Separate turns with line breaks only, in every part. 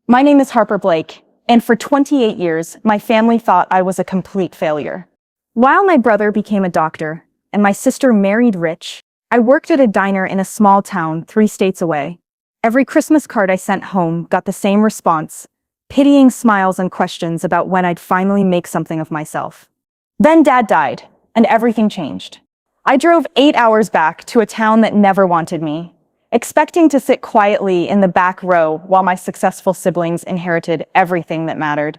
My name is Harper Blake, and for 28 years, my family thought I was a complete failure. While my brother became a doctor and my sister married rich, I worked at a diner in a small town 3 states away. Every Christmas card I sent home got the same response, pitying smiles and questions about when I'd finally make something of myself. Then Dad died, and everything changed. I drove 8 hours back to a town that never wanted me, expecting to sit quietly in the back row while my successful siblings inherited everything that mattered.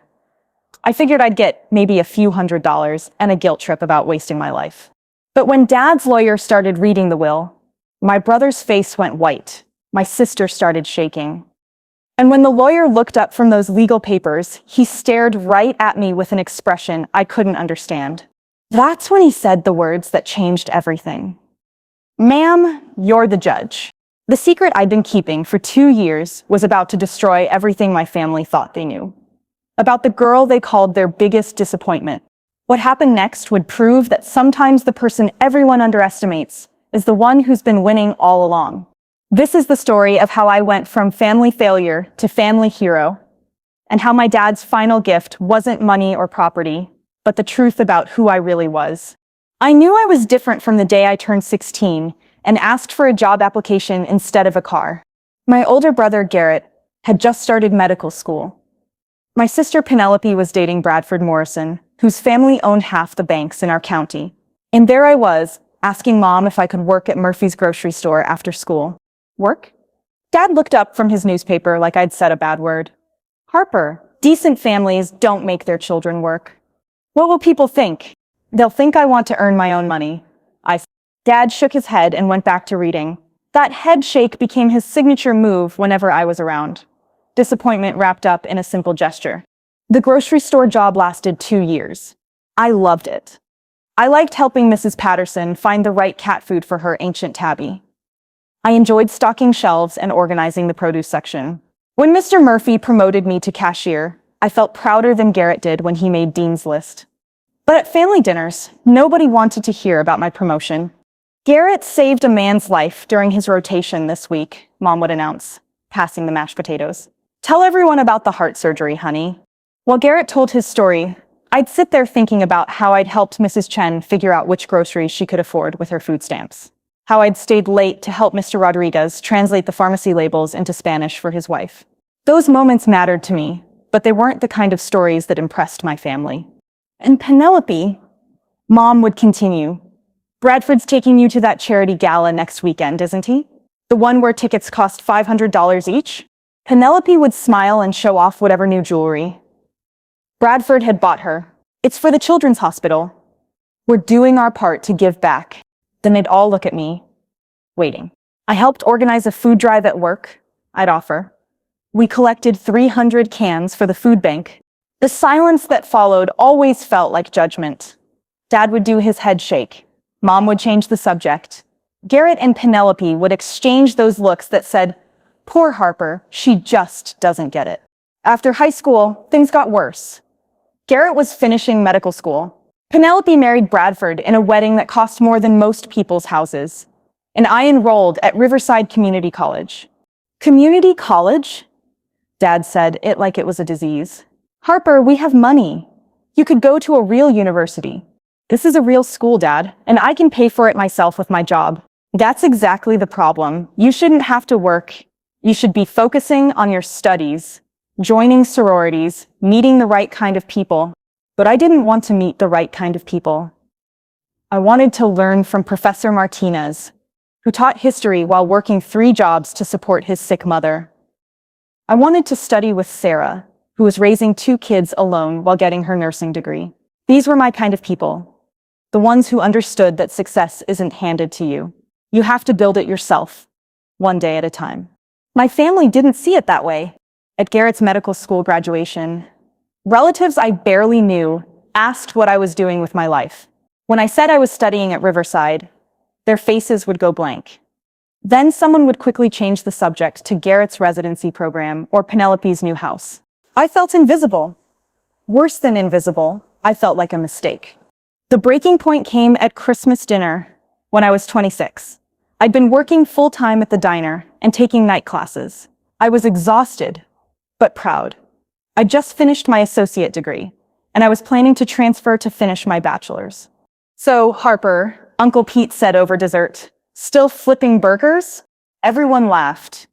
I figured I'd get maybe a few $100s and a guilt trip about wasting my life. But when Dad's lawyer started reading the will, my brother's face went white. My sister started shaking. And when the lawyer looked up from those legal papers, he stared right at me with an expression I couldn't understand. That's when he said the words that changed everything. "Ma'am, you're the judge." The secret I'd been keeping for 2 years was about to destroy everything my family thought they knew. About the girl they called their biggest disappointment. What happened next would prove that sometimes the person everyone underestimates is the one who's been winning all along. This is the story of how I went from family failure to family hero, and how my dad's final gift wasn't money or property, but the truth about who I really was. I knew I was different from the day I turned 16 and asked for a job application instead of a car. My older brother, Garrett, had just started medical school. My sister Penelope was dating Bradford Morrison, whose family owned half the banks in our county. And there I was, asking Mom if I could work at Murphy's grocery store after school. Work? Dad looked up from his newspaper like I'd said a bad word. "Harper, decent families don't make their children work. What will people think? They'll think I want to earn my own money." Dad shook his head and went back to reading. That head shake became his signature move whenever I was around. Disappointment wrapped up in a simple gesture. The grocery store job lasted 2 years. I loved it. I liked helping Mrs. Patterson find the right cat food for her ancient tabby. I enjoyed stocking shelves and organizing the produce section. When Mr. Murphy promoted me to cashier, I felt prouder than Garrett did when he made Dean's List. But at family dinners, nobody wanted to hear about my promotion. "Garrett saved a man's life during his rotation this week," Mom would announce, passing the mashed potatoes. "Tell everyone about the heart surgery, honey." While Garrett told his story, I'd sit there thinking about how I'd helped Mrs. Chen figure out which groceries she could afford with her food stamps. How I'd stayed late to help Mr. Rodriguez translate the pharmacy labels into Spanish for his wife. Those moments mattered to me, but they weren't the kind of stories that impressed my family. "And Penelope," Mom would continue, "Bradford's taking you to that charity gala next weekend, isn't he? The one where tickets cost $500 each?" Penelope would smile and show off whatever new jewelry Bradford had bought her. "It's for the children's hospital. We're doing our part to give back." Then they'd all look at me, waiting. I helped organize a food drive at work, I'd offer. We collected 300 cans for the food bank. The silence that followed always felt like judgment. Dad would do his head shake. Mom would change the subject. Garrett and Penelope would exchange those looks that said, "Poor Harper, she just doesn't get it." After high school, things got worse. Garrett was finishing medical school. Penelope married Bradford in a wedding that cost more than most people's houses. And I enrolled at Riverside Community College. "Community college?" Dad said it like it was a disease. "Harper, we have money. You could go to a real university." "This is a real school, Dad, and I can pay for it myself with my job." "That's exactly the problem. You shouldn't have to work. You should be focusing on your studies, joining sororities, meeting the right kind of people." But I didn't want to meet the right kind of people. I wanted to learn from Professor Martinez, who taught history while working 3 jobs to support his sick mother. I wanted to study with Sarah, who was raising 2 kids alone while getting her nursing degree. These were my kind of people. The ones who understood that success isn't handed to you. You have to build it yourself, one day at a time. My family didn't see it that way. At Garrett's medical school graduation, relatives I barely knew asked what I was doing with my life. When I said I was studying at Riverside, their faces would go blank. Then someone would quickly change the subject to Garrett's residency program or Penelope's new house. I felt invisible. Worse than invisible, I felt like a mistake. The breaking point came at Christmas dinner when I was 26. I'd been working full-time at the diner and taking night classes. I was exhausted, but proud. I just finished my associate degree, and I was planning to transfer to finish my bachelor's. So, Harper, Uncle Pete said over dessert, still flipping burgers? Everyone laughed.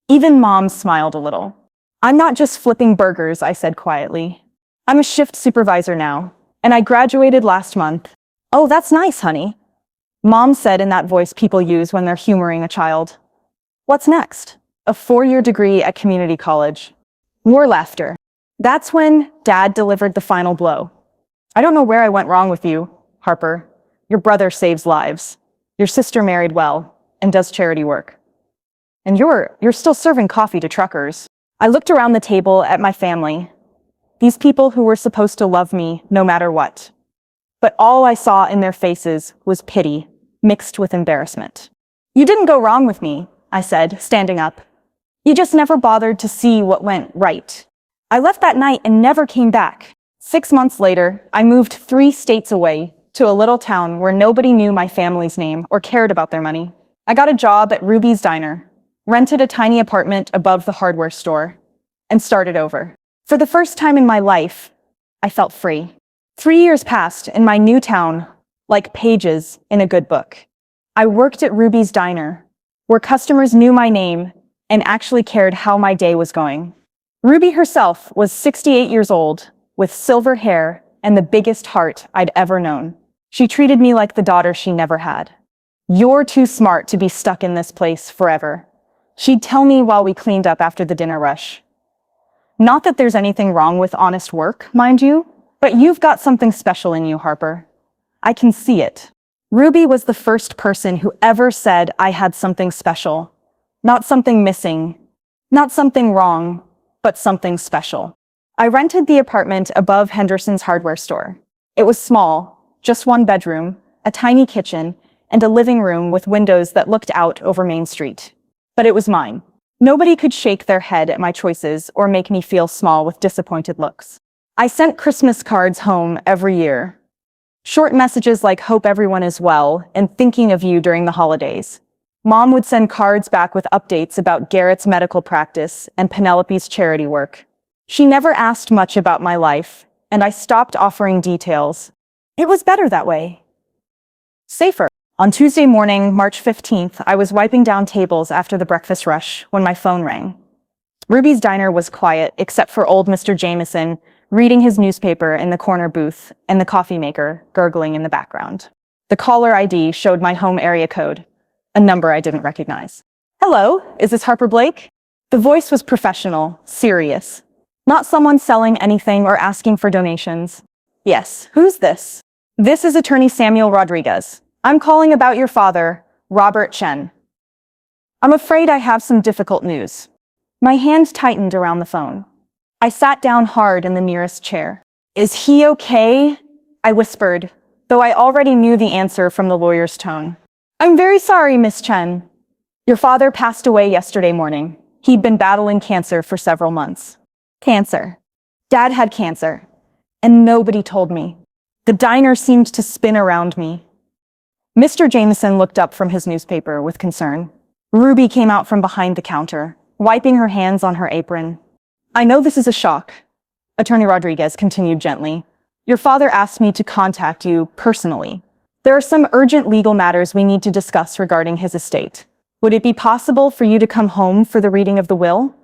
Even Mom smiled a little. I'm not just flipping burgers, I said quietly. I'm a shift supervisor now, and I graduated last month. Oh, that's nice, honey. Mom said in that voice people use when they're humoring a child. What's next? A 4-year degree at community college. More laughter. That's when Dad delivered the final blow. I don't know where I went wrong with you, Harper. Your brother saves lives. Your sister married well and does charity work. And you're still serving coffee to truckers. I looked around the table at my family. These people who were supposed to love me no matter what. But all I saw in their faces was pity, mixed with embarrassment. You didn't go wrong with me, I said, standing up. You just never bothered to see what went right. I left that night and never came back. 6 months later, I moved 3 states away to a little town where nobody knew my family's name or cared about their money. I got a job at Ruby's Diner, rented a tiny apartment above the hardware store, and started over. For the first time in my life, I felt free. 3 years passed in my new town, like pages in a good book. I worked at Ruby's Diner, where customers knew my name and actually cared how my day was going. Ruby herself was 68 years old, with silver hair and the biggest heart I'd ever known. She treated me like the daughter she never had. You're too smart to be stuck in this place forever, she'd tell me while we cleaned up after the dinner rush. Not that there's anything wrong with honest work, mind you, but you've got something special in you, Harper. I can see it. Ruby was the first person who ever said I had something special. Not something missing, not something wrong, but something special. I rented the apartment above Henderson's hardware store. It was small, just 1 bedroom, a tiny kitchen, and a living room with windows that looked out over Main Street. But it was mine. Nobody could shake their head at my choices or make me feel small with disappointed looks. I sent Christmas cards home every year. Short messages like "Hope everyone is well" and "Thinking of you during the holidays." Mom would send cards back with updates about Garrett's medical practice and Penelope's charity work. She never asked much about my life, and I stopped offering details. It was better that way. Safer. On Tuesday morning, March 15th, I was wiping down tables after the breakfast rush when my phone rang. Ruby's Diner was quiet, except for old Mr. Jameson reading his newspaper in the corner booth and the coffee maker gurgling in the background. The caller ID showed my home area code, a number I didn't recognize. Hello, is this Harper Blake? The voice was professional, serious. Not someone selling anything or asking for donations. Yes, who's this? This is Attorney Samuel Rodriguez. I'm calling about your father, Robert Chen. I'm afraid I have some difficult news. My hand tightened around the phone. I sat down hard in the nearest chair. Is he okay? I whispered, though I already knew the answer from the lawyer's tone. I'm very sorry, Miss Chen. Your father passed away yesterday morning. He'd been battling cancer for several months. Cancer. Dad had cancer, and nobody told me. The diner seemed to spin around me. Mr. Jameson looked up from his newspaper with concern. Ruby came out from behind the counter, wiping her hands on her apron. I know this is a shock, Attorney Rodriguez continued gently. Your father asked me to contact you personally. There are some urgent legal matters we need to discuss regarding his estate. Would it be possible for you to come home for the reading of the will?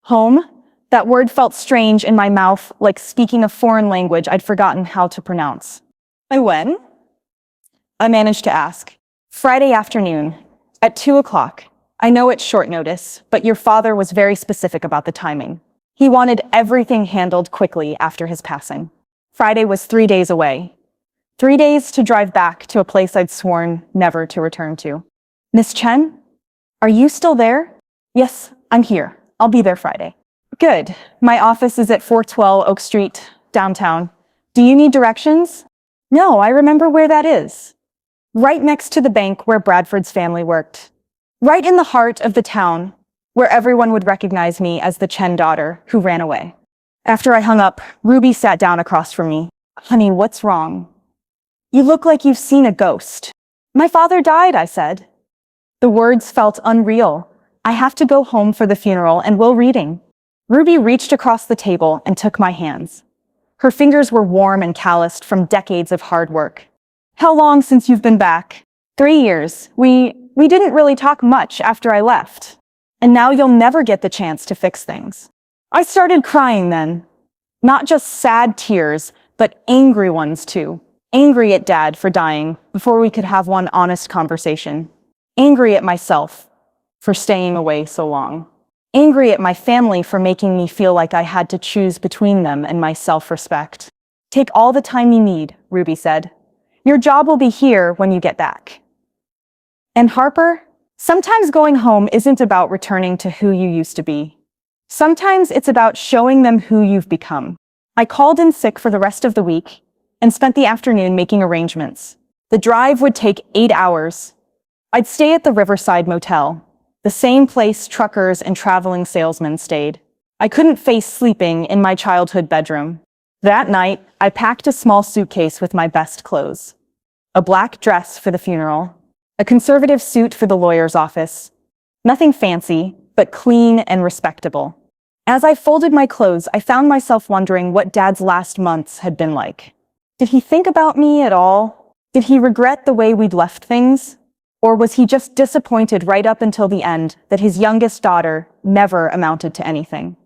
Home? That word felt strange in my mouth, like speaking a foreign language I'd forgotten how to pronounce. When? I managed to ask. Friday afternoon, at 2 o'clock. I know it's short notice, but your father was very specific about the timing. He wanted everything handled quickly after his passing. Friday was 3 days away. 3 days to drive back to a place I'd sworn never to return to. Miss Chen? Are you still there? Yes, I'm here. I'll be there Friday. Good. My office is at 412 Oak Street, downtown. Do you need directions? No, I remember where that is. Right next to the bank where Bradford's family worked. Right in the heart of the town, where everyone would recognize me as the Chen daughter who ran away. After I hung up, Ruby sat down across from me. Honey, what's wrong? You look like you've seen a ghost. My father died, I said. The words felt unreal. I have to go home for the funeral and will reading. Ruby reached across the table and took my hands. Her fingers were warm and calloused from decades of hard work. How long since you've been back? 3 years. We didn't really talk much after I left. And now you'll never get the chance to fix things. I started crying then. Not just sad tears, but angry ones too. Angry at Dad for dying before we could have one honest conversation. Angry at myself for staying away so long. Angry at my family for making me feel like I had to choose between them and my self-respect. Take all the time you need, Ruby said. Your job will be here when you get back. And Harper, sometimes going home isn't about returning to who you used to be. Sometimes it's about showing them who you've become. I called in sick for the rest of the week and spent the afternoon making arrangements. The drive would take 8 hours. I'd stay at the Riverside Motel, the same place truckers and traveling salesmen stayed. I couldn't face sleeping in my childhood bedroom. That night, I packed a small suitcase with my best clothes. A black dress for the funeral, a conservative suit for the lawyer's office. Nothing fancy, but clean and respectable. As I folded my clothes, I found myself wondering what Dad's last months had been like. Did he think about me at all? Did he regret the way we'd left things? Or was he just disappointed right up until the end that his youngest daughter never amounted to anything?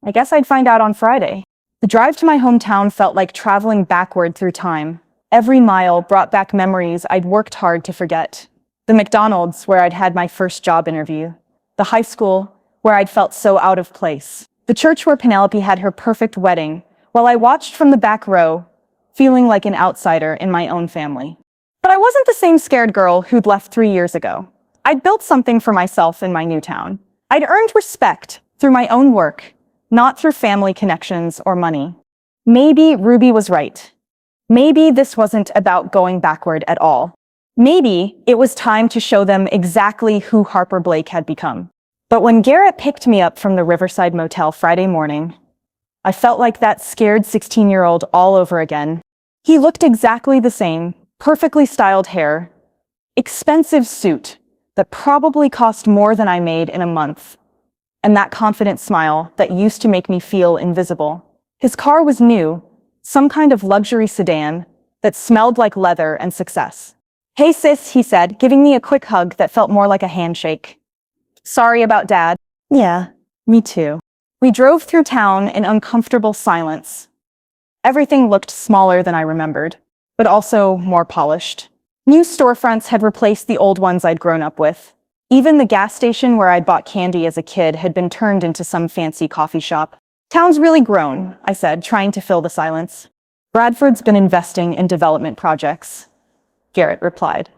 I guess I'd find out on Friday. The drive to my hometown felt like traveling backward through time. Every mile brought back memories I'd worked hard to forget. The McDonald's where I'd had my first job interview. The high school where I'd felt so out of place. The church where Penelope had her perfect wedding, while I watched from the back row, feeling like an outsider in my own family. But I wasn't the same scared girl who'd left 3 years ago. I'd built something for myself in my new town. I'd earned respect through my own work, not through family connections or money. Maybe Ruby was right. Maybe this wasn't about going backward at all. Maybe it was time to show them exactly who Harper Blake had become. But when Garrett picked me up from the Riverside Motel Friday morning, I felt like that scared 16-year-old all over again. He looked exactly the same, perfectly styled hair, expensive suit that probably cost more than I made in a month, and that confident smile that used to make me feel invisible. His car was new, some kind of luxury sedan that smelled like leather and success. "Hey sis," he said, giving me a quick hug that felt more like a handshake. "Sorry about Dad." "Yeah, me too." We drove through town in uncomfortable silence. Everything looked smaller than I remembered, but also more polished. New storefronts had replaced the old ones I'd grown up with. Even the gas station where I'd bought candy as a kid had been turned into some fancy coffee shop. "Town's really grown," I said, trying to fill the silence. "Bradford's been investing in development projects," Garrett replied.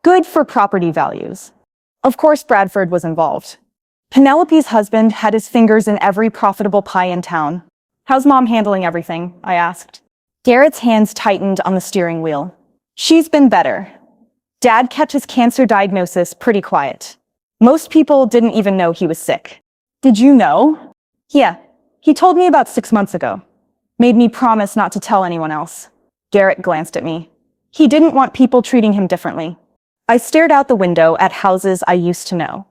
"Good for property values." Of course Bradford was involved. Penelope's husband had his fingers in every profitable pie in town. "How's Mom handling everything?" I asked. Garrett's hands tightened on the steering wheel. "She's been better. Dad kept his cancer diagnosis pretty quiet. Most people didn't even know he was sick." "Did you know?" "Yeah, he told me about 6 months ago. Made me promise not to tell anyone else." Garrett glanced at me. He didn't want people treating him differently. I stared out the window at houses I used to know.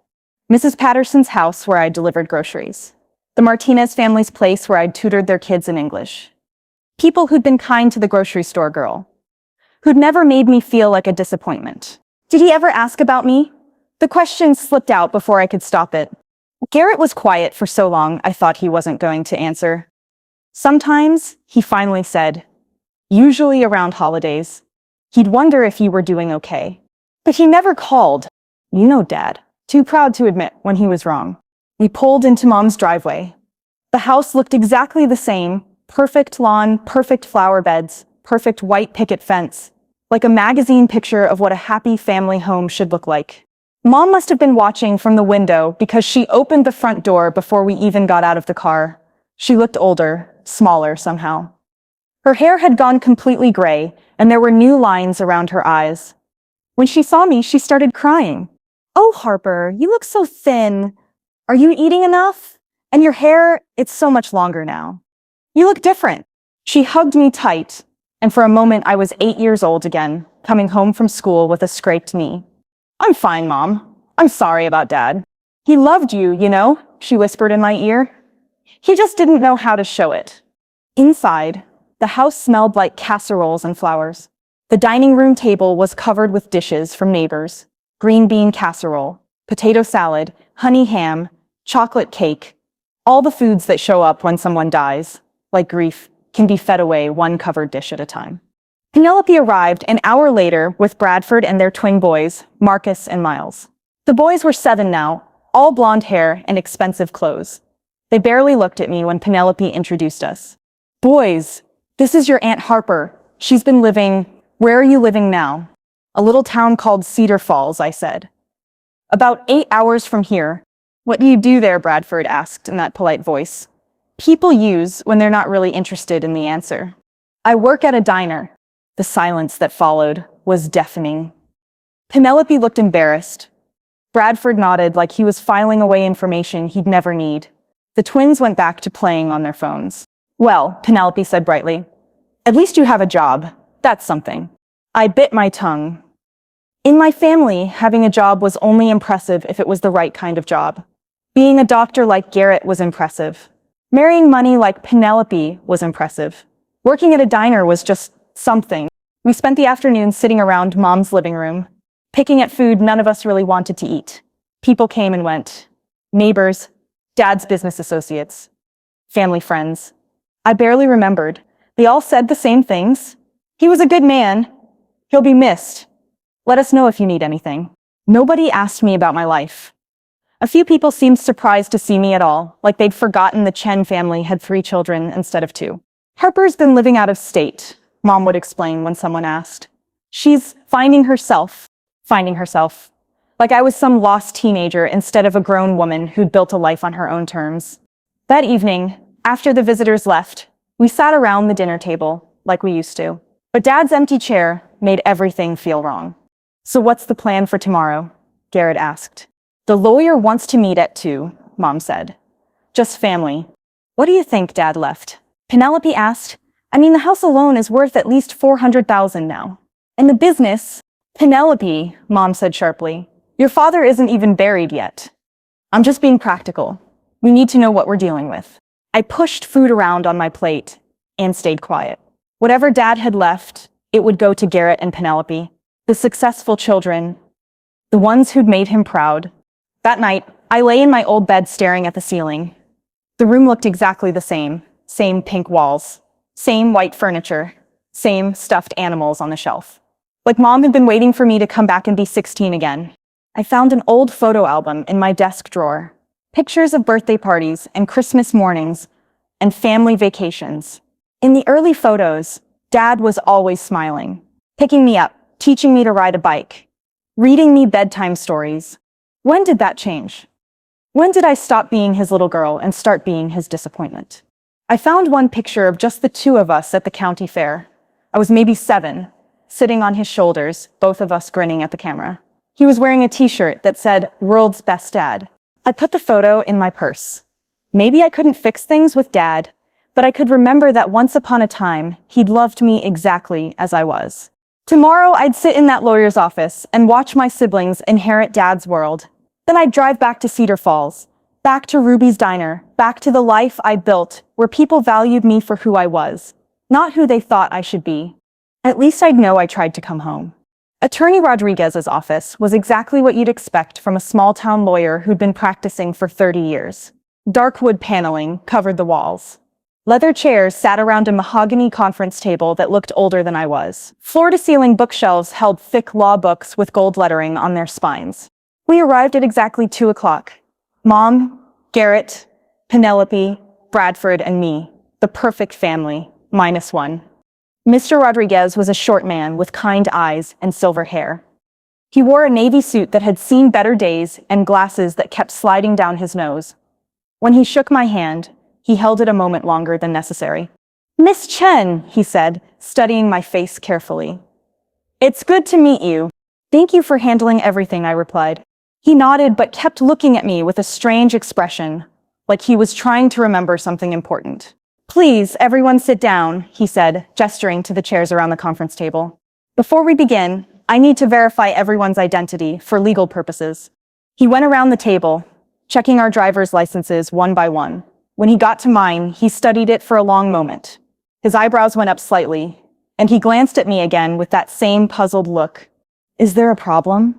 Mrs. Patterson's house where I'd delivered groceries. The Martinez family's place where I'd tutored their kids in English. People who'd been kind to the grocery store girl. Who'd never made me feel like a disappointment. Did he ever ask about me? The question slipped out before I could stop it. Garrett was quiet for so long I thought he wasn't going to answer. Sometimes, he finally said, usually around holidays, he'd wonder if you were doing okay. But he never called. "You know Dad." Too proud to admit when he was wrong. We pulled into Mom's driveway. The house looked exactly the same. Perfect lawn, perfect flower beds, perfect white picket fence. Like a magazine picture of what a happy family home should look like. Mom must have been watching from the window because she opened the front door before we even got out of the car. She looked older, smaller somehow. Her hair had gone completely gray, and there were new lines around her eyes. When she saw me, she started crying. "Oh, Harper, you look so thin. Are you eating enough? And your hair, it's so much longer now. You look different." She hugged me tight, and for a moment I was 8 years old again, coming home from school with a scraped knee. "I'm fine, Mom. I'm sorry about Dad. He loved you, you know," she whispered in my ear. He just didn't know how to show it. Inside, the house smelled like casseroles and flowers. The dining room table was covered with dishes from neighbors: green bean casserole, potato salad, honey ham, chocolate cake. All the foods that show up when someone dies, like grief, can be fed away one covered dish at a time. Penelope arrived an hour later with Bradford and their twin boys, Marcus and Miles. The boys were 7 now, all blonde hair and expensive clothes. They barely looked at me when Penelope introduced us. "Boys, this is your Aunt Harper. She's been living— Where are you living now?" "A little town called Cedar Falls," I said. "About 8 hours from here." "What do you do there?" Bradford asked in that polite voice people use when they're not really interested in the answer. "I work at a diner." The silence that followed was deafening. Penelope looked embarrassed. Bradford nodded like he was filing away information he'd never need. The twins went back to playing on their phones. "Well," Penelope said brightly, "at least you have a job. That's something." I bit my tongue. In my family, having a job was only impressive if it was the right kind of job. Being a doctor like Garrett was impressive. Marrying money like Penelope was impressive. Working at a diner was just something. We spent the afternoon sitting around Mom's living room, picking at food none of us really wanted to eat. People came and went. Neighbors, Dad's business associates, family friends. I barely remembered. They all said the same things. "He was a good man. He'll be missed. Let us know if you need anything." Nobody asked me about my life. A few people seemed surprised to see me at all, like they'd forgotten the Chen family had 3 children instead of 2. "Harper's been living out of state," Mom would explain when someone asked. "She's finding herself. Like I was some lost teenager instead of a grown woman who'd built a life on her own terms." That evening, after the visitors left, we sat around the dinner table like we used to. But Dad's empty chair made everything feel wrong. "So what's the plan for tomorrow?" Garrett asked. "The lawyer wants to meet at 2, Mom said. "Just family." "What do you think?" Dad left. Penelope asked. "I mean, the house alone is worth at least $400,000 now. And the business—" "Penelope," Mom said sharply, "your father isn't even buried yet." "I'm just being practical. We need to know what we're dealing with." I pushed food around on my plate and stayed quiet. Whatever Dad had left, it would go to Garrett and Penelope, the successful children, the ones who'd made him proud. That night, I lay in my old bed staring at the ceiling. The room looked exactly the same pink walls, same white furniture, same stuffed animals on the shelf. Like Mom had been waiting for me to come back and be 16 again. I found an old photo album in my desk drawer. Pictures of birthday parties and Christmas mornings and family vacations. In the early photos, Dad was always smiling, picking me up, teaching me to ride a bike, reading me bedtime stories. When did that change? When did I stop being his little girl and start being his disappointment? I found one picture of just the 2 of us at the county fair. I was maybe 7, sitting on his shoulders, both of us grinning at the camera. He was wearing a t-shirt that said, "World's Best Dad." I put the photo in my purse. Maybe I couldn't fix things with Dad, but I could remember that once upon a time, he'd loved me exactly as I was. Tomorrow, I'd sit in that lawyer's office and watch my siblings inherit Dad's world. Then I'd drive back to Cedar Falls, back to Ruby's Diner, back to the life I built, where people valued me for who I was, not who they thought I should be. At least I'd know I tried to come home. Attorney Rodriguez's office was exactly what you'd expect from a small-town lawyer who'd been practicing for 30 years. Dark wood paneling covered the walls. Leather chairs sat around a mahogany conference table that looked older than I was. Floor-to-ceiling bookshelves held thick law books with gold lettering on their spines. We arrived at exactly 2 o'clock. Mom, Garrett, Penelope, Bradford, and me. The perfect family, -1. Mr. Rodriguez was a short man with kind eyes and silver hair. He wore a navy suit that had seen better days and glasses that kept sliding down his nose. When he shook my hand, he held it a moment longer than necessary. "Miss Chen," he said, studying my face carefully. "It's good to meet you." "Thank you for handling everything," I replied. He nodded but kept looking at me with a strange expression, like he was trying to remember something important. "Please, everyone sit down," he said, gesturing to the chairs around the conference table. "Before we begin, I need to verify everyone's identity for legal purposes." He went around the table, checking our driver's licenses one by one. When he got to mine, he studied it for a long moment. His eyebrows went up slightly, and he glanced at me again with that same puzzled look. "Is there a problem?"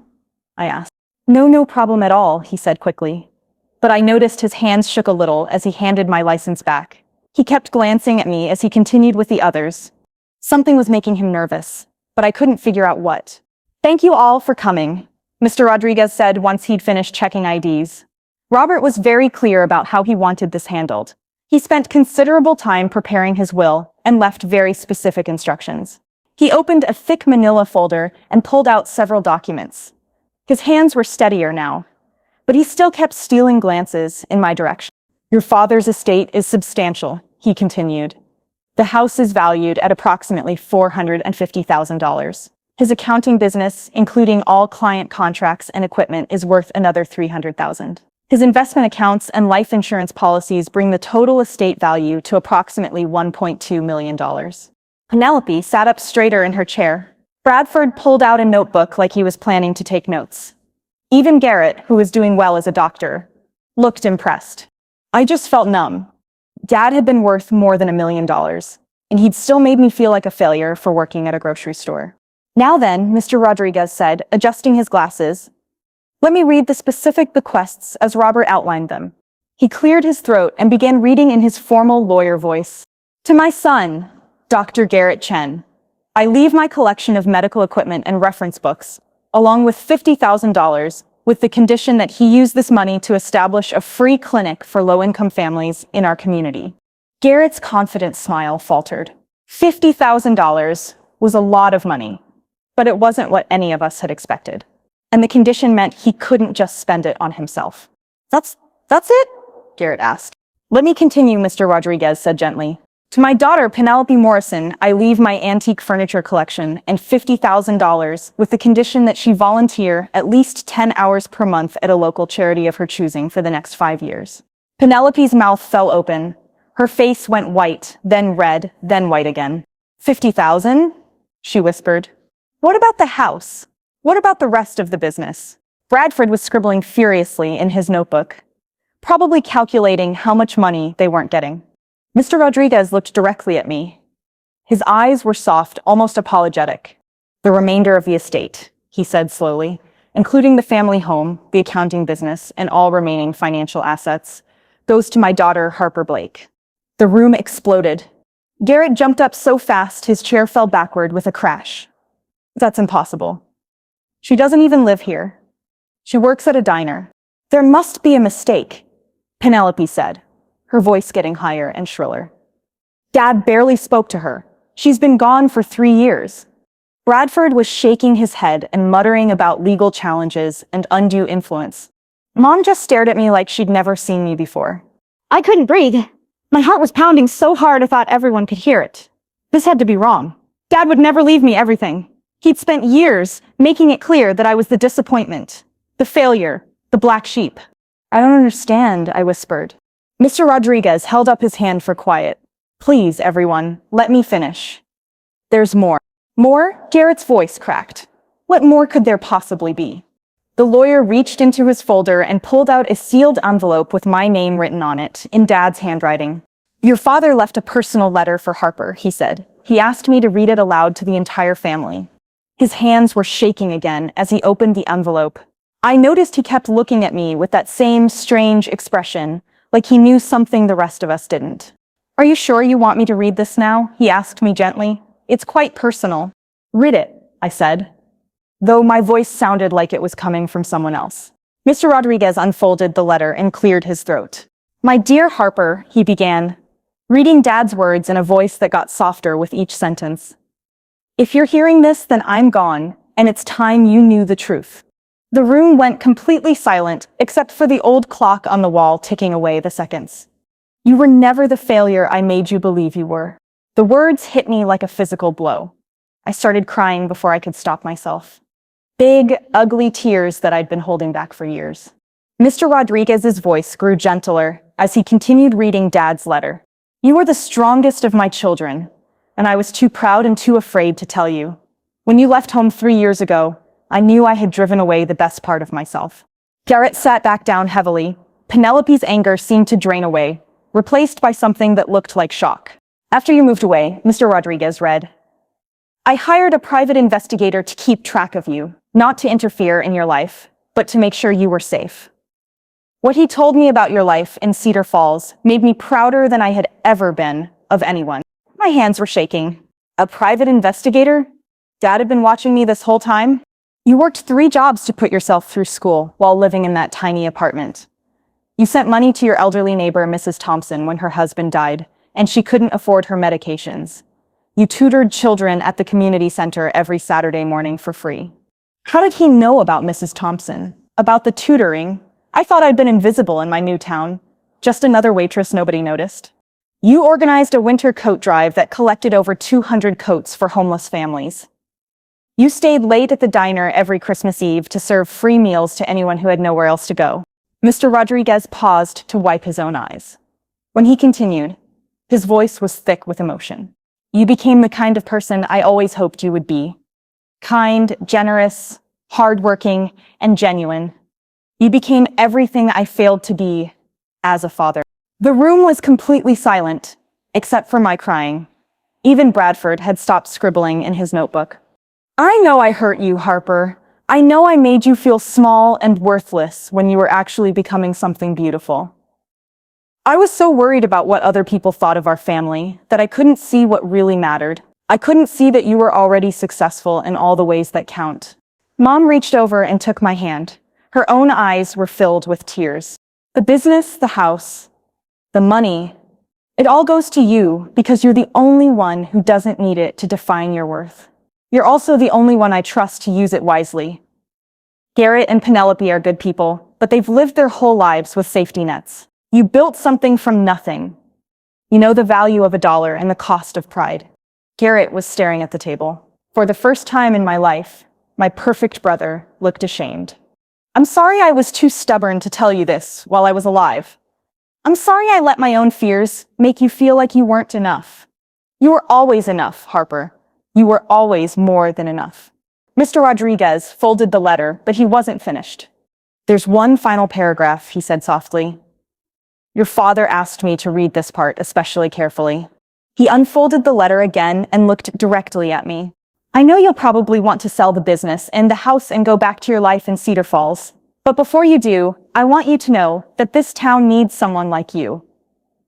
I asked. "No, no problem at all," he said quickly. But I noticed his hands shook a little as he handed my license back. He kept glancing at me as he continued with the others. Something was making him nervous, but I couldn't figure out what. "Thank you all for coming," Mr. Rodriguez said once he'd finished checking IDs. Robert was very clear about how he wanted this handled. He spent considerable time preparing his will and left very specific instructions. He opened a thick manila folder and pulled out several documents. His hands were steadier now, but he still kept stealing glances in my direction. "Your father's estate is substantial," he continued. "The house is valued at approximately $450,000. His accounting business, including all client contracts and equipment, is worth another $300,000. His investment accounts and life insurance policies bring the total estate value to approximately $1.2 million. Penelope sat up straighter in her chair. Bradford pulled out a notebook like he was planning to take notes. Even Garrett, who was doing well as a doctor, looked impressed. I just felt numb. Dad had been worth more than $1 million, and he'd still made me feel like a failure for working at a grocery store. "Now then," Mr. Rodriguez said, adjusting his glasses, "let me read the specific bequests as Robert outlined them." He cleared his throat and began reading in his formal lawyer voice. "To my son, Dr. Garrett Chen, I leave my collection of medical equipment and reference books, along with $50,000, with the condition that he use this money to establish a free clinic for low-income families in our community." Garrett's confident smile faltered. $50,000 was a lot of money, but it wasn't what any of us had expected. And the condition meant he couldn't just spend it on himself. That's it?" Garrett asked. "Let me continue," Mr. Rodriguez said gently. "To my daughter, Penelope Morrison, I leave my antique furniture collection and $50,000 with the condition that she volunteer at least 10 hours per month at a local charity of her choosing for the next 5 years." Penelope's mouth fell open. Her face went white, then red, then white again. "50,000? She whispered. "What about the house? What about the rest of the business?" Bradford was scribbling furiously in his notebook, probably calculating how much money they weren't getting. Mr. Rodriguez looked directly at me. His eyes were soft, almost apologetic. "The remainder of the estate," he said slowly, "including the family home, the accounting business, and all remaining financial assets, goes to my daughter, Harper Blake." The room exploded. Garrett jumped up so fast his chair fell backward with a crash. "That's impossible. She doesn't even live here. She works at a diner." "There must be a mistake," Penelope said, her voice getting higher and shriller. "Dad barely spoke to her. She's been gone for 3 years." Bradford was shaking his head and muttering about legal challenges and undue influence. Mom just stared at me like she'd never seen me before. I couldn't breathe. My heart was pounding so hard I thought everyone could hear it. This had to be wrong. Dad would never leave me everything. He'd spent years making it clear that I was the disappointment, the failure, the black sheep. "I don't understand," I whispered. Mr. Rodriguez held up his hand for quiet. "Please, everyone, let me finish. There's more." "More?" Garrett's voice cracked. What more could there possibly be? The lawyer reached into his folder and pulled out a sealed envelope with my name written on it, in Dad's handwriting. "Your father left a personal letter for Harper," he said. "He asked me to read it aloud to the entire family." His hands were shaking again as he opened the envelope. I noticed he kept looking at me with that same strange expression, like he knew something the rest of us didn't. "Are you sure you want me to read this now?" he asked me gently. "It's quite personal." "Read it," I said, though my voice sounded like it was coming from someone else. Mr. Rodriguez unfolded the letter and cleared his throat. "My dear Harper," he began, reading Dad's words in a voice that got softer with each sentence. "If you're hearing this, then I'm gone, and it's time you knew the truth." The room went completely silent, except for the old clock on the wall ticking away the seconds. "You were never the failure I made you believe you were." The words hit me like a physical blow. I started crying before I could stop myself. Big, ugly tears that I'd been holding back for years. Mr. Rodriguez's voice grew gentler as he continued reading Dad's letter. "You were the strongest of my children, and I was too proud and too afraid to tell you. When you left home 3 years ago, I knew I had driven away the best part of myself." Garrett sat back down heavily. Penelope's anger seemed to drain away. replaced by something that looked like shock. After you moved away, Mr. Rodriguez read, I hired a private investigator to keep track of you, not to interfere in your life, but to make sure you were safe. What he told me about your life in Cedar Falls made me prouder than I had ever been of anyone. My hands were shaking. A private investigator? Dad had been watching me this whole time? You worked 3 jobs to put yourself through school while living in that tiny apartment. You sent money to your elderly neighbor, Mrs. Thompson, when her husband died, and she couldn't afford her medications. You tutored children at the community center every Saturday morning for free. How did he know about Mrs. Thompson? About the tutoring? I thought I'd been invisible in my new town. Just another waitress nobody noticed. You organized a winter coat drive that collected over 200 coats for homeless families. You stayed late at the diner every Christmas Eve to serve free meals to anyone who had nowhere else to go. Mr. Rodriguez paused to wipe his own eyes. When he continued, his voice was thick with emotion. You became the kind of person I always hoped you would be. Kind, generous, hardworking, and genuine. You became everything I failed to be as a father. The room was completely silent, except for my crying. Even Bradford had stopped scribbling in his notebook. I know I hurt you, Harper. I know I made you feel small and worthless when you were actually becoming something beautiful. I was so worried about what other people thought of our family that I couldn't see what really mattered. I couldn't see that you were already successful in all the ways that count. Mom reached over and took my hand. Her own eyes were filled with tears. The business, the house, the money, it all goes to you because you're the only one who doesn't need it to define your worth. You're also the only one I trust to use it wisely. Garrett and Penelope are good people, but they've lived their whole lives with safety nets. You built something from nothing. You know the value of $1 and the cost of pride. Garrett was staring at the table. For the first time in my life, my perfect brother looked ashamed. I'm sorry I was too stubborn to tell you this while I was alive. I'm sorry I let my own fears make you feel like you weren't enough. You were always enough, Harper. You were always more than enough. Mr. Rodriguez folded the letter, but he wasn't finished. There's one final paragraph, he said softly. Your father asked me to read this part especially carefully. He unfolded the letter again and looked directly at me. I know you'll probably want to sell the business and the house and go back to your life in Cedar Falls. But before you do, I want you to know that this town needs someone like you.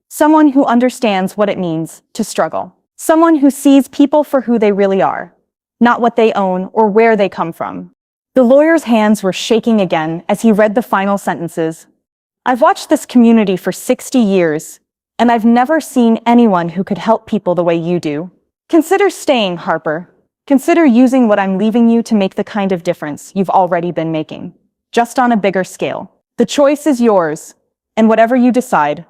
Someone who understands what it means to struggle. Someone who sees people for who they really are, not what they own or where they come from. The lawyer's hands were shaking again as he read the final sentences. I've watched this community for 60 years, and I've never seen anyone who could help people the way you do. Consider staying, Harper. Consider using what I'm leaving you to make the kind of difference you've already been making, just on a bigger scale. The choice is yours, and whatever you decide,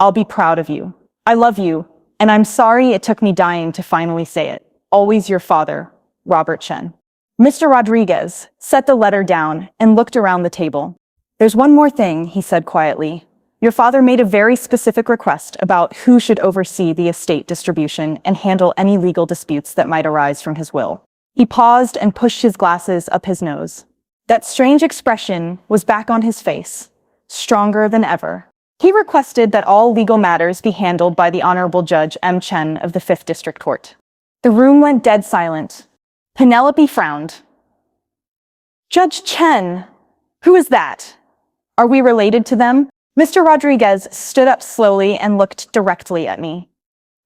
I'll be proud of you. I love you, and I'm sorry it took me dying to finally say it. Always your father, Robert Chen. Mr. Rodriguez set the letter down and looked around the table. There's one more thing, he said quietly. Your father made a very specific request about who should oversee the estate distribution and handle any legal disputes that might arise from his will. He paused and pushed his glasses up his nose. That strange expression was back on his face, stronger than ever. He requested that all legal matters be handled by the Honorable Judge M. Chen of the 5th District Court. The room went dead silent. Penelope frowned. Judge Chen? Who is that? Are we related to them? Mr. Rodriguez stood up slowly and looked directly at me.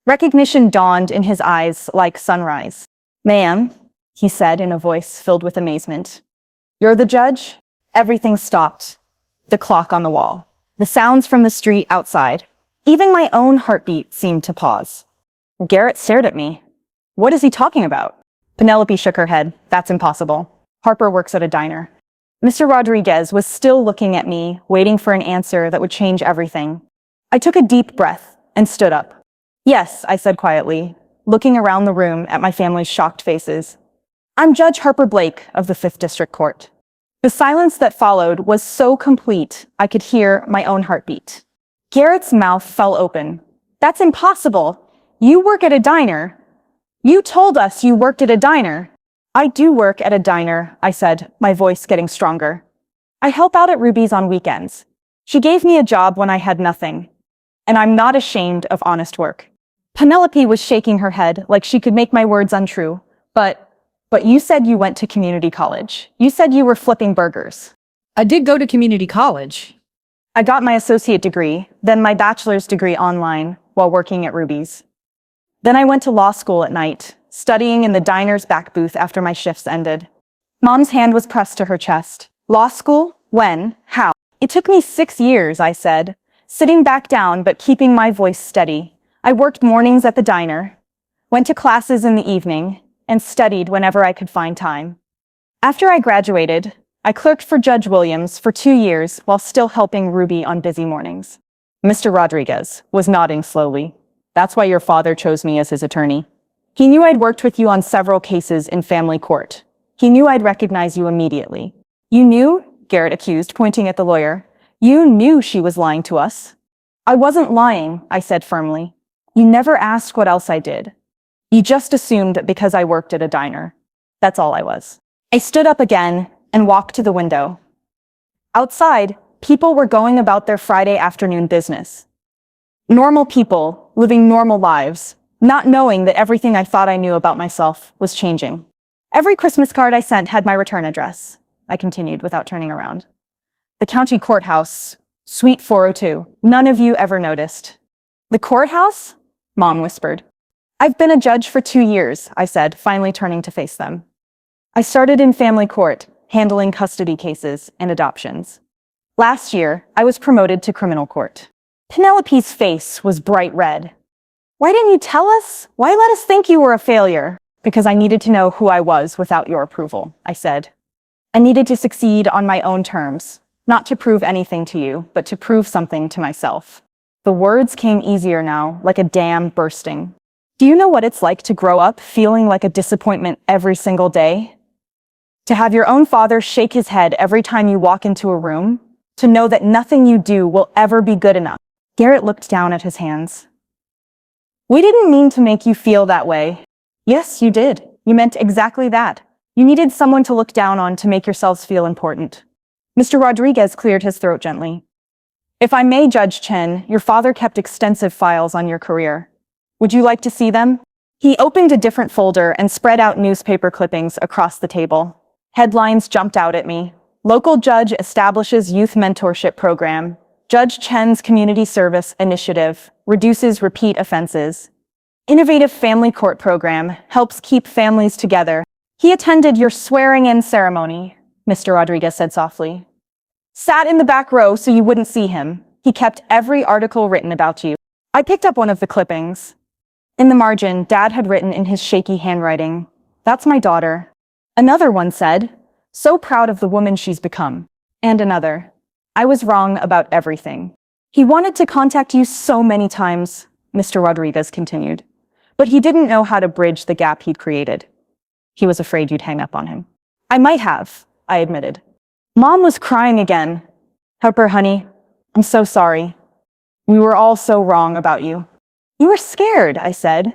Recognition dawned in his eyes like sunrise. Ma'am, he said in a voice filled with amazement. You're the judge? Everything stopped. The clock on the wall. The sounds from the street outside. Even my own heartbeat seemed to pause. Garrett stared at me. What is he talking about? Penelope shook her head. That's impossible. Harper works at a diner. Mr. Rodriguez was still looking at me, waiting for an answer that would change everything. I took a deep breath and stood up. Yes, I said quietly, looking around the room at my family's shocked faces. I'm Judge Harper Blake of the 5th District Court. The silence that followed was so complete, I could hear my own heartbeat. Garrett's mouth fell open. That's impossible. You work at a diner. You told us you worked at a diner. I do work at a diner, I said, my voice getting stronger. I help out at Ruby's on weekends. She gave me a job when I had nothing. And I'm not ashamed of honest work. Penelope was shaking her head like she could make my words untrue. But you said you went to community college. You said you were flipping burgers.
I did go to community college.
I got my associate degree, then my bachelor's degree online while working at Ruby's. Then I went to law school at night, studying in the diner's back booth after my shifts ended. Mom's hand was pressed to her chest. Law school? When? How? It took me 6 years, I said, sitting back down but keeping my voice steady. I worked mornings at the diner, went to classes in the evening, and studied whenever I could find time. After I graduated, I clerked for Judge Williams for 2 years while still helping Ruby on busy mornings. Mr. Rodriguez was nodding slowly. That's why your father chose me as his attorney. He knew I'd worked with you on several cases in family court. He knew I'd recognize you immediately. You knew, Garrett accused, pointing at the lawyer. You knew she was lying to us. I wasn't lying, I said firmly. You never asked what else I did. You just assumed that because I worked at a diner. That's all I was. I stood up again and walked to the window. Outside, people were going about their Friday afternoon business. Normal people living normal lives, not knowing that everything I thought I knew about myself was changing. Every Christmas card I sent had my return address, I continued without turning around. The county courthouse, Suite 402. None of you ever noticed. The courthouse? Mom whispered. I've been a judge for 2 years, I said, finally turning to face them. I started in family court, handling custody cases and adoptions. Last year, I was promoted to criminal court. Penelope's face was bright red. Why didn't you tell us? Why let us think you were a failure? Because I needed to know who I was without your approval, I said. I needed to succeed on my own terms, not to prove anything to you, but to prove something to myself. The words came easier now, like a dam bursting. Do you know what it's like to grow up feeling like a disappointment every single day? To have your own father shake his head every time you walk into a room? To know that nothing you do will ever be good enough? Garrett looked down at his hands. We didn't mean to make you feel that way. Yes, you did. You meant exactly that. You needed someone to look down on to make yourselves feel important. Mr. Rodriguez cleared his throat gently. If I may, Judge Chen, your father kept extensive files on your career. Would you like to see them? He opened a different folder and spread out newspaper clippings across the table. Headlines jumped out at me. Local judge establishes youth mentorship program. Judge Chen's community service initiative reduces repeat offenses. Innovative family court program helps keep families together. He attended your swearing-in ceremony, Mr. Rodriguez said softly. Sat in the back row so you wouldn't see him. He kept every article written about you. I picked up one of the clippings. In the margin, Dad had written in his shaky handwriting, "That's my daughter." Another one said, "So proud of the woman she's become." And another, "I was wrong about everything." He wanted to contact you so many times, Mr. Rodriguez continued, but he didn't know how to bridge the gap he'd created. He was afraid you'd hang up on him. I might have, I admitted. Mom was crying again. Harper, honey, I'm so sorry. We were all so wrong about you. You were scared, I said,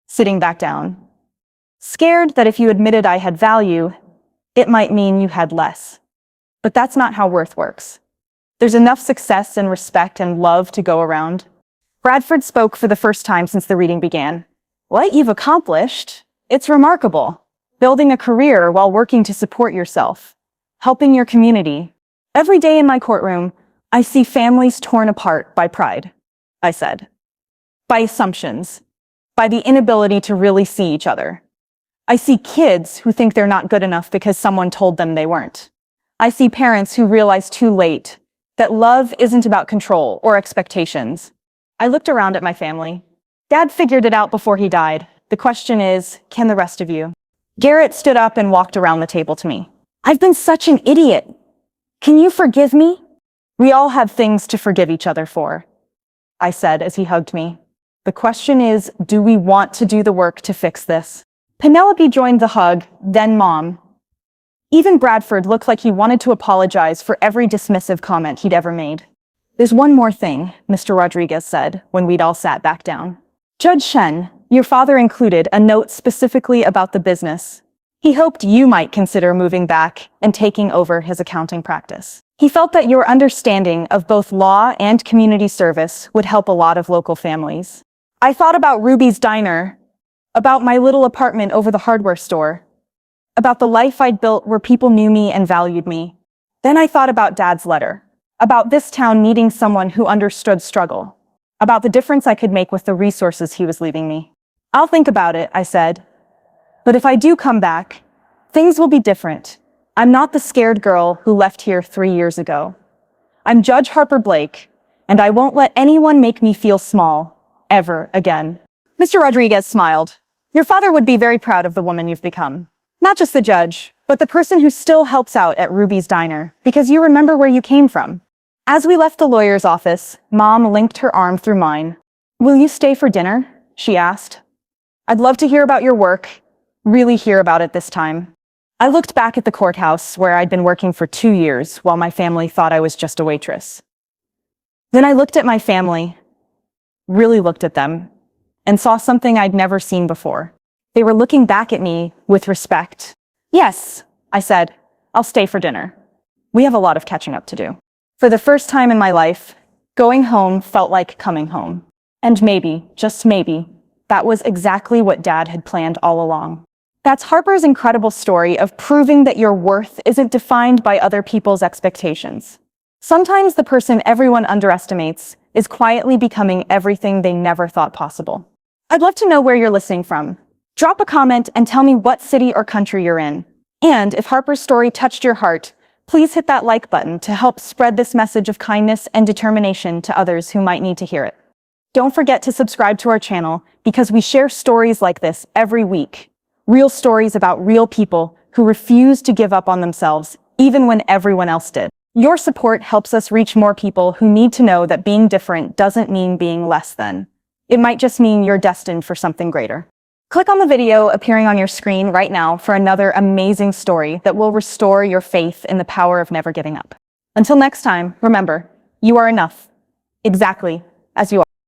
sitting back down. Scared that if you admitted I had value, it might mean you had less. But that's not how worth works. There's enough success and respect and love to go around. Bradford spoke for the first time since the reading began. What you've accomplished, it's remarkable. Building a career while working to support yourself. Helping your community. Every day in my courtroom, I see families torn apart by pride, I said. By assumptions. By the inability to really see each other. I see kids who think they're not good enough because someone told them they weren't. I see parents who realize too late that love isn't about control or expectations. I looked around at my family. Dad figured it out before he died. The question is, can the rest of you? Garrett stood up and walked around the table to me. I've been such an idiot. Can you forgive me? We all have things to forgive each other for, I said as he hugged me. The question is, do we want to do the work to fix this? Penelope joined the hug, then Mom. Even Bradford looked like he wanted to apologize for every dismissive comment he'd ever made. There's one more thing, Mr. Rodriguez said when we'd all sat back down. Judge Shen, your father included a note specifically about the business. He hoped you might consider moving back and taking over his accounting practice. He felt that your understanding of both law and community service would help a lot of local families. I thought about Ruby's Diner, about my little apartment over the hardware store, about the life I'd built where people knew me and valued me. Then I thought about Dad's letter, about this town needing someone who understood struggle, about the difference I could make with the resources he was leaving me. I'll think about it, I said. But if I do come back, things will be different. I'm not the scared girl who left here 3 years ago. I'm Judge Harper Blake, and I won't let anyone make me feel small, ever again. Mr. Rodriguez smiled. Your father would be very proud of the woman you've become. Not just the judge, but the person who still helps out at Ruby's Diner, because you remember where you came from. As we left the lawyer's office, Mom linked her arm through mine. Will you stay for dinner? She asked. I'd love to hear about your work, really hear about it this time. I looked back at the courthouse where I'd been working for 2 years while my family thought I was just a waitress. Then I looked at my family, really looked at them, and saw something I'd never seen before. They were looking back at me with respect. Yes, I said, I'll stay for dinner. We have a lot of catching up to do. For the first time in my life, going home felt like coming home. And maybe, just maybe, that was exactly what Dad had planned all along. That's Harper's incredible story of proving that your worth isn't defined by other people's expectations. Sometimes the person everyone underestimates is quietly becoming everything they never thought possible. I'd love to know where you're listening from. Drop a comment and tell me what city or country you're in. And if Harper's story touched your heart, please hit that like button to help spread this message of kindness and determination to others who might need to hear it. Don't forget to subscribe to our channel because we share stories like this every week. Real stories about real people who refuse to give up on themselves, even when everyone else did. Your support helps us reach more people who need to know that being different doesn't mean being less than. It might just mean you're destined for something greater. Click on the video appearing on your screen right now for another amazing story that will restore your faith in the power of never giving up. Until next time, remember, you are enough, exactly as you are.